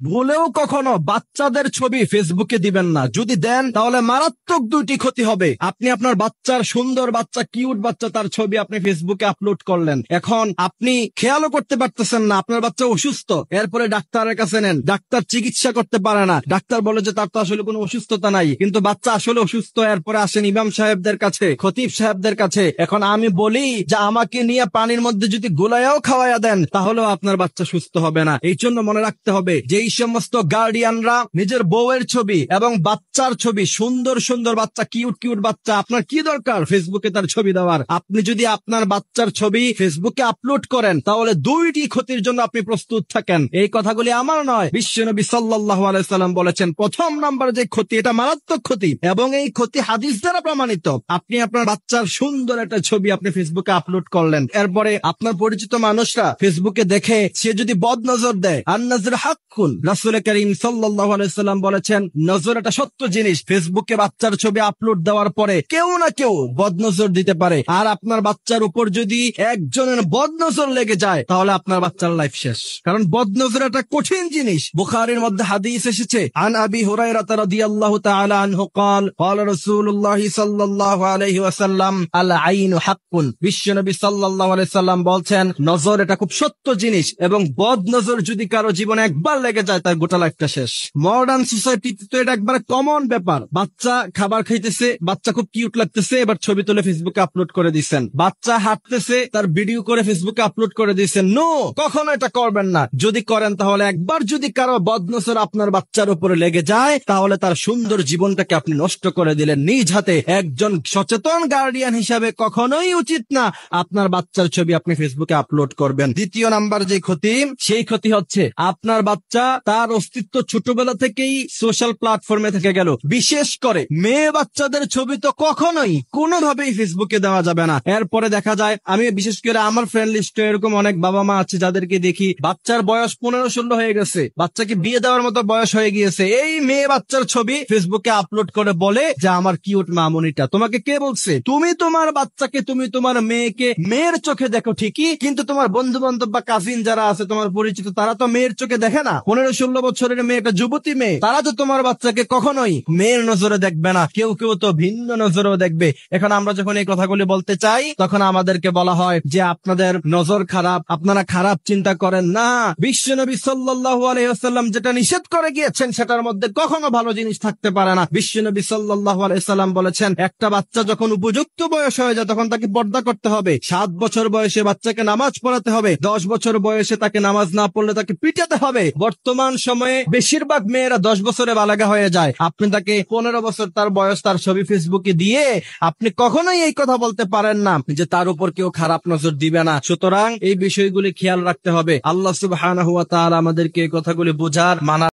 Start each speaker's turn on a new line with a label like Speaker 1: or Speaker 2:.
Speaker 1: ভুলেও কখনো বাচ্চাদের ছবি ফেসবুকে দিবেন না। যদি দেন তাহলে মারাত্মক দুইটি ক্ষতি হবে। আপনি আপনার বাচ্চার সুন্দর বাচ্চা, কিউট বাচ্চা, তার ছবি আপনি ফেসবুকে আপলোড করলেন। এখন আপনি খেয়ালও করতে পারতেছেন না আপনার বাচ্চা অসুস্থ, এরপরে ডাক্তারের কাছে নেন, ডাক্তার চিকিৎসা করতে পারে না, ডাক্তার বলে যে তার তো আসলে কোনো অসুস্থতা নাই, কিন্তু বাচ্চা আসলে অসুস্থ। এরপরে আসেন ইমাম সাহেবদের কাছে, খতিব সাহেবদের কাছে। এখন আমি বলি যে আমাকে নিয়ে পানির মধ্যে যদি গুলাইয়াও খাওয়াইয়া দেন তাহলেও আপনার বাচ্চা সুস্থ হবে না। এই জন্য মনে রাখতে হবে যে এই সমস্ত গার্ডিয়ানরা নিজের বউয়ের ছবি এবং বাচ্চার ছবি, সুন্দর সুন্দর বাচ্চা, কিউট কিউট বাচ্চা, আপনার কি দরকার ফেসবুকে তার ছবি দেওয়ার? আপনি যদি আপনার বাচ্চার ছবি ফেসবুকে আপলোড করেন তাহলে দুইটি ক্ষতির জন্য আপনি প্রস্তুত থাকেন। এই কথাগুলি আমার নয়, বিশ্বনবী সাল্লাল্লাহু আলাইহি সাল্লাম বলেছেন প্রথম নাম্বার যে ক্ষতি, এটা মারাত্মক ক্ষতি এবং এই ক্ষতি হাদিস দ্বারা প্রমাণিত। আপনি আপনার বাচ্চার সুন্দর একটা ছবি আপনি ফেসবুকে আপলোড করলেন, এরপরে আপনার পরিচিত মানুষরা ফেসবুকে দেখে সে যদি বদ নজর দেয়, আর নজর হাক্কুন, রাসূল করিম সাল্লাল্লাহু আলাইহি সাল্লাম বলেছেন নজর একটা সত্য জিনিস। ফেসবুকে বাচ্চার ছবি আপলোড দেওয়ার পরে কেউ না কেউ বদ নজর দিতে পারে, আর আপনার বাচ্চার উপর যদি একজনের বদ নজর লেগে যায় তাহলে আপনার বাচ্চার লাইফ শেষ। কারণ বদ নজর একটা কঠিন জিনিস। বুখারীর মধ্যে হাদিস এসেছে, আন আবি হুরায়রা রাদিয়াল্লাহু তাআলা আনহু قال قال رسول الله صلى الله عليه وسلم العين حق। বিশ্বনবী সাল্লাল্লাহু আলাইহি সাল্লাম বলছেন নজর এটা খুব সত্য জিনিস এবং বদ নজর যদি কারো জীবনে একবার লেগে যায় তার গোটা লাইফটা শেষ। মডার্ন সোসাইটিতে তো এটা একবার কমন ব্যাপার। বাচ্চা খাবার খাইতেছে, বাচ্চা খুব কিউট লাগতেছে, এবার ছবি তুলে ফেসবুকে আপলোড করে দিচ্ছেন। বাচ্চা হাঁটতেছে, তার ভিডিও করে ফেসবুকে আপলোড করে দিচ্ছেন। নো, কখনো এটা করবেন না। যদি করেন তাহলে একবার যদি কারো বদ নজর আপনার বাচ্চার উপরে লেগে যায় তাহলে তার সুন্দর জীবনটাকে আপনি নষ্ট করে দিলেন নিজ হাতে। একজন সচেতন গার্ডিয়ান হিসাবে কখনোই উচিত না আপনার বাচ্চার ছবি আপনি ফেসবুকে আপলোড করবেন। দ্বিতীয় নাম্বার যে ক্ষতি, সেই ক্ষতি হচ্ছে আপনার বাচ্চা তার অস্তিত্ব ছোটবেলা থেকেই সোশ্যাল প্ল্যাটফর্মে থেকে গেল। বিশেষ করে মেয়ে বাচ্চাদের ছবি তো কখনোই কোনোভাবেই ফেসবুকে দেওয়া যাবে না। এরপরে দেখা যায়, আমি বিশেষ করে আমার ফ্রেন্ড লিস্টে এরকম অনেক বাবা মা আছে যাদেরকে দেখি বাচ্চার বয়স 15-16 হয়ে গেছে, বাচ্চাকে বিয়ে দেওয়ার মতো বয়স হয়ে গিয়েছে, এই মেয়ে বাচ্চার ছবি ফেসবুকে আপলোড করে বলে যে আমার কিউট মামুনিটা। তোমাকে কে বলছে? তুমি তোমার বাচ্চাকে, তুমি তোমার মেয়েকে মেয়ের চোখে দেখো ঠিকই, কিন্তু তোমার বন্ধু বান্ধব বা কাজিন যারা আছে তোমার পরিচিত তারা তো মেয়ের চোখে দেখে না। 15-16 বছরের মেয়ে, একটা যুবতী মেয়ে, তারা তো তোমার বাচ্চাকে কখনোই মেয়ের নজরে দেখবে না, কেউ কেউ তো ভিন্ন নজরেও দেখবে। এখন আমরা যখন এই কথাগুলি বলতে চাই তখন আমাদেরকে বলা হয় যে আপনাদের নজর খারাপ, আপনারা খারাপ চিন্তা করেন না। বিশ্বনবী সাল্লাল্লাহু আলাইহি ওয়াসাল্লাম যেটা নিষেধ করে গিয়েছেন সেটার মধ্যে কখনো ভালো জিনিস থাকতে পারে না। বিশ্বনবী সাল্লাল্লাহু আলাইহি ওয়াসাল্লাম বলেছেন একটা বাচ্চা যখন উপযুক্ত বয়স হয়ে যায় তখন তাকে পর্দা করতে হবে। 7 বছর বয়সে বাচ্চাকে নামাজ পড়াতে হবে, 10 বছর বয়সে তাকে নামাজ না পড়লে তাকে পিটাতে হবে। বর্তমান সময়ে বেশিরভাগ মেয়েরা 10 বছরে বালাগা হয়ে যায়, আপনি তাকে 15 বছর তার বয়স, তার ছবি ফেসবুকে দিয়ে আপনি কখনোই এই কথা বলতে পারেন না যে তার উপর কেউ খারাপ নজর দিবে না। সুতরাং এই বিষয়গুলি খেয়াল রাখতে হবে। আল্লাহ সুবহানাহু ওয়া তাআলা আমাদেরকে এই কথাগুলি বোঝার, মানার